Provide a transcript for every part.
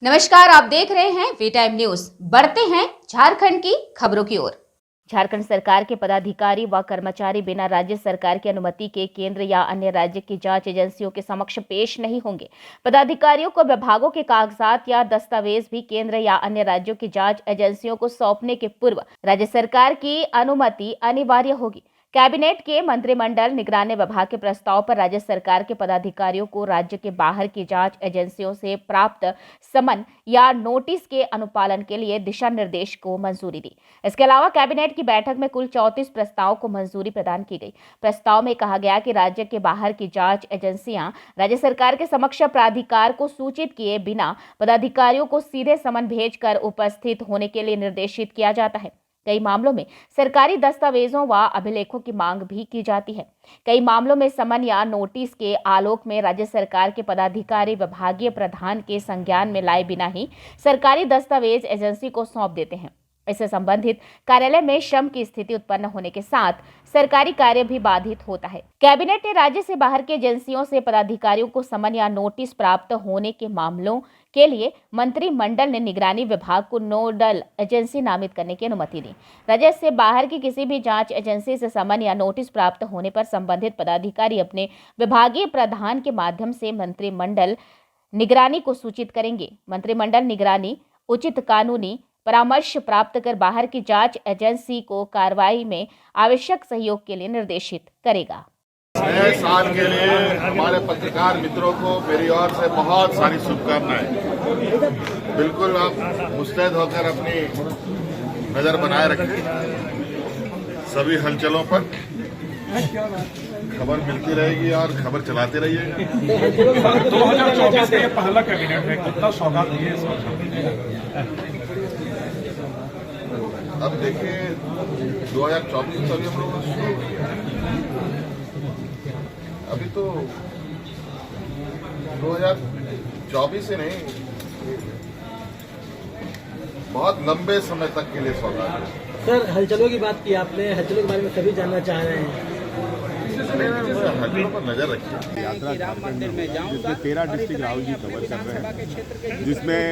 नमस्कार, आप देख रहे हैं वी टाइम न्यूज। बढ़ते हैं झारखंड की खबरों की ओर। झारखंड सरकार के पदाधिकारी व कर्मचारी बिना राज्य सरकार की अनुमति के केंद्र या अन्य राज्य की जांच एजेंसियों के समक्ष पेश नहीं होंगे। पदाधिकारियों को विभागों के कागजात या दस्तावेज भी केंद्र या अन्य राज्यों की जांच एजेंसियों को सौंपने के पूर्व राज्य सरकार की अनुमति अनिवार्य होगी। कैबिनेट के मंत्रिमंडल निगरानी विभाग के प्रस्ताव पर राज्य सरकार के पदाधिकारियों को राज्य के बाहर की जांच एजेंसियों से प्राप्त समन या नोटिस के अनुपालन के लिए दिशा निर्देश को मंजूरी दी। इसके अलावा कैबिनेट की बैठक में कुल 34 प्रस्तावों को मंजूरी प्रदान की गई। प्रस्ताव में कहा गया कि राज्य के बाहर की जांच एजेंसियां राज्य सरकार के समक्ष प्राधिकार को सूचित किए बिना पदाधिकारियों को सीधे समन भेजकर उपस्थित होने के लिए निर्देशित किया जाता है। कई मामलों में सरकारी दस्तावेजों व अभिलेखों की मांग भी की जाती है। कई मामलों में समन या नोटिस के आलोक में राज्य सरकार के पदाधिकारी विभागीय प्रधान के संज्ञान में लाए बिना ही सरकारी दस्तावेज एजेंसी को सौंप देते हैं। इससे संबंधित कार्यालय में श्रम की स्थिति उत्पन्न होने के साथ सरकारी कार्य भी बाधित होता है। कैबिनेट ने राज्य से बाहर की एजेंसियों से पदाधिकारियों को समन या नोटिस प्राप्त होने के मामलों के लिए मंत्रिमंडल ने निगरानी विभाग को नोडल एजेंसी नामित करने की अनुमति दी। राज्य से बाहर की किसी भी जांच एजेंसी से समन या नोटिस प्राप्त होने पर संबंधित पदाधिकारी अपने विभागीय प्रधान के माध्यम से मंत्रिमंडल निगरानी को सूचित करेंगे। मंत्रिमंडल निगरानी उचित कानूनी परामर्श प्राप्त कर बाहर की जांच एजेंसी को कार्रवाई में आवश्यक सहयोग के लिए निर्देशित करेगा। नए साल के लिए हमारे पत्रकार मित्रों को मेरी ओर से बहुत सारी शुभकामनाएं। बिल्कुल आप मुस्तैद होकर अपनी नजर बनाए रखें सभी हलचलों पर। खबर मिलती रहेगी और खबर चलाते रहिए। 2024 का ये पहला कैबिनेट है, कितना सौगात दिए? अब देखिए 2024 अभी हम लोगों ने शुरू किया, अभी तो 2024 से नहीं, बहुत लंबे समय तक के लिए सौगात है। सर, हलचलों की बात की आपने, हलचलों के बारे में सभी जानना चाह रहे हैं। हलचलों पर नजर रखिए। यात्रा झारखंड में जिसमें 13 डिस्ट्रिक्ट राहुल जी कवर कर रहे हैं, जिसमें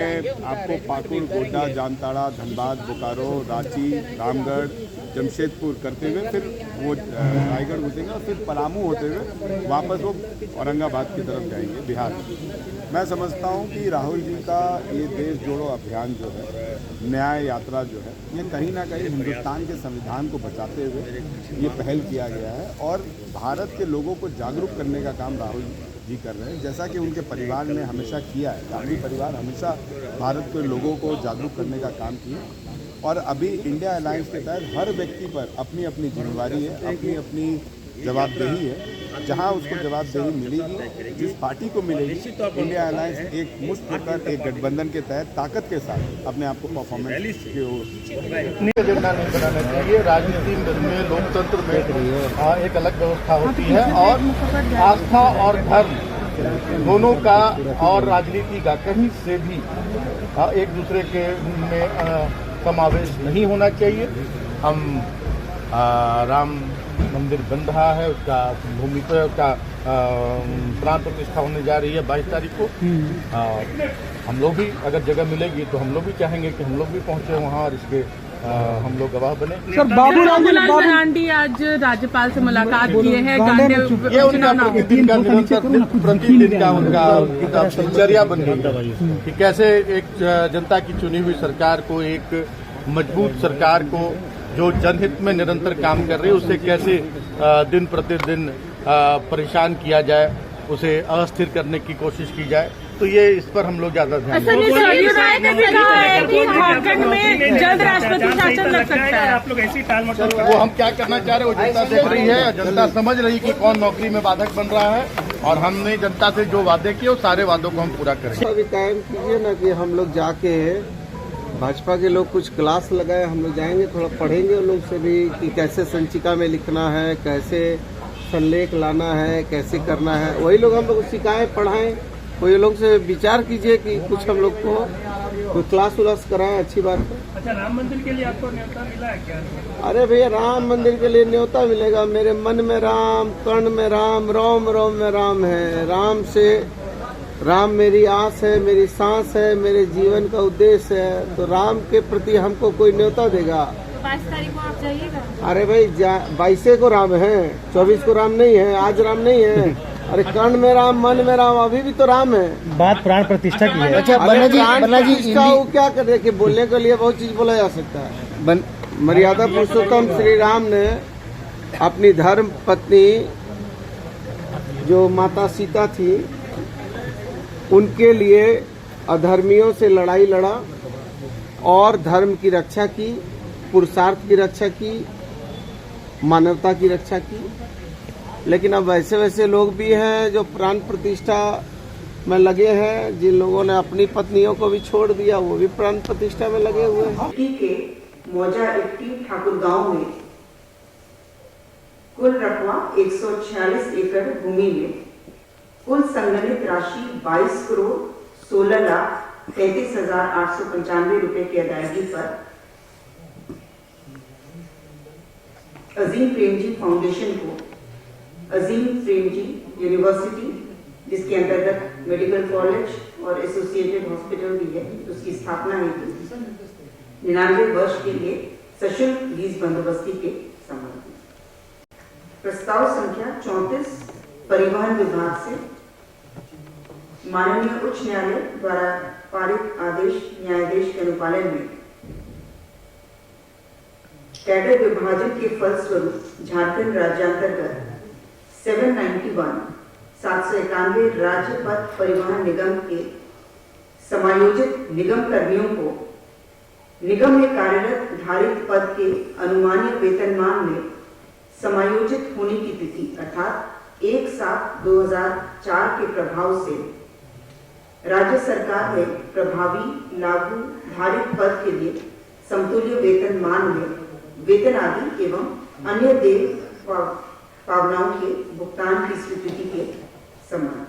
आपको पाकुड़, गोड्डा, जामताड़ा, धनबाद, बोकारो, रांची, रामगढ़, जमशेदपुर करते हुए फिर वो रायगढ़ घुसेंगे और फिर पलामू होते हुए वापस वो औरंगाबाद की तरफ जाएंगे, बिहार। मैं समझता हूँ कि राहुल जी का ये देश जोड़ो अभियान जो है, न्याय यात्रा जो है, ये कहीं ना कहीं हिंदुस्तान के संविधान को बचाते हुए ये पहल किया गया है और भारत के लोगों को जागरूक करने का काम राहुल जी कर रहे हैं, जैसा कि उनके परिवार ने हमेशा किया है। गांधी परिवार हमेशा भारत के लोगों को जागरूक करने का काम किया और अभी इंडिया अलायंस के तहत हर व्यक्ति पर अपनी अपनी जिम्मेवारी है, अपनी अपनी जवाबदेही है। जहां उसको जवाबदेही मिलेगी, जिस पार्टी को मिलेगी, इंडिया अलायंस एक मुश्त होकर एक गठबंधन के तहत ताकत के साथ अपने आप को परफॉर्मेंस की ओर एजेंडा नहीं बनाना चाहिए। राजनीति में, लोकतंत्र में एक अलग व्यवस्था होती है और आस्था और धर्म दोनों का और राजनीति का कहीं से भी एक दूसरे के में समावेश नहीं होना चाहिए। हम राम मंदिर बन रहा है, उसका भूमि पर उसका प्राण प्रतिष्ठा होने जा रही है 22 तारीख को। हम लोग भी अगर जगह मिलेगी तो हम लोग भी चाहेंगे कि हम लोग भी पहुंचे वहां और इसके हम लोग गवाह बने। सर, बाबूलाल मरांडी आज राज्यपाल से मुलाकात किए हैं। ये उनका प्रतिदिन का उनका दिनचर्या बन गई है कि कैसे एक जनता की चुनी हुई सरकार को, एक मजबूत सरकार को जो जनहित में निरंतर काम कर रही है, उसे कैसे दिन प्रतिदिन परेशान किया जाए, उसे अस्थिर करने की कोशिश की जाए। तो ये इस पर हम लोग ज्यादा ध्यान दें। झारखंड में जल्द राष्ट्रपति शासन लग सकता है। आप लोग ऐसी टाल मटोल, वो हम क्या करना चाह रहे हैं वो जनता देख रही है। जनता समझ रही कि कौन नौकरी में बाधक बन रहा है और हमने जनता से जो वादे किए वो सारे वादों को हम पूरा करेंगे। अभी कायम कीजिए ना कि हम लोग जाके भाजपा के लोग कुछ क्लास लगाए, हम लोग जाएंगे, थोड़ा पढ़ेंगे उन लोग से भी कि कैसे संचिका में लिखना है, कैसे संलेख लाना है, कैसे करना है। वही लोग हम लोग सिखाएं, पढ़ाएं। वही लोग से विचार कीजिए कि कुछ हम लोग को कोई क्लास उलास कराएं, अच्छी बात है। अच्छा, राम मंदिर के लिए आपको न्योता मिला है क्या? अरे भैया, राम मंदिर के लिए न्योता मिलेगा? मेरे मन में राम, कर्ण में राम, रोम रोम में राम है। राम से राम मेरी आस है, मेरी सांस है, मेरे जीवन का उद्देश्य है। तो राम के प्रति हमको कोई न्योता देगा। 22 तारीख को आप जाइएगा। अरे भाई 22 को राम है, 24 को राम नहीं है, आज राम नहीं है। अरे कर्ण में राम, मन में राम, अभी भी तो राम है। बात प्राण प्रतिष्ठा की है। अच्छा बन्ना जी इसका वो क्या कर रहे कि बोलने के लिए बहुत चीज बोला जा सकता है। मर्यादा पुरुषोत्तम श्री राम ने अपनी धर्म पत्नी जो माता सीता थी उनके लिए अधर्मियों से लड़ाई लड़ा और धर्म की रक्षा की, पुरुषार्थ की रक्षा की, मानवता की रक्षा की। लेकिन अब वैसे वैसे लोग भी हैं जो प्राण प्रतिष्ठा में लगे हैं। जिन लोगों ने अपनी पत्नियों को भी छोड़ दिया वो भी प्राण प्रतिष्ठा में लगे हुए हैं। के मौजा 81 ठाकुर गांव में कुल रकबा 146 एकड़ भूमि में कुल संग्रहित राशि 22 करोड़ 16,33,895 रुपए की अदायगी पर अजीम प्रेमजी फाउंडेशन को अजीम प्रेमजी यूनिवर्सिटी, जिसके अंतर्गत मेडिकल कॉलेज और एसोसिएटेड हॉस्पिटल भी है, उसकी स्थापना हेतु 99 वर्ष के लिए सशुल्क लीज बंदोबस्ती के संबंध में प्रस्ताव संख्या 34 परिवहन विभाग से माननीय उच्च न्यायालय द्वारा पारित आदेश न्यायाधीश के अनुपालन में कैडर विभाजन के फलस्वरूप झारखंड राज्यांतर्गत 791 राज्य पथ परिवहन निगम के समायोजित निगम कर्मियों को निगम में कार्यरत धारित पद के अनुमानीय वेतनमान में समायोजित होने की तिथि अर्थात 1/7/2004 के प्रभाव से राज्य सरकार ने प्रभावी लागू धारित पद के लिए समतुल्य वेतनमान में वेतन आदि एवं अन्य देय पावनाओं के भुगतान की स्वीकृति के संबंध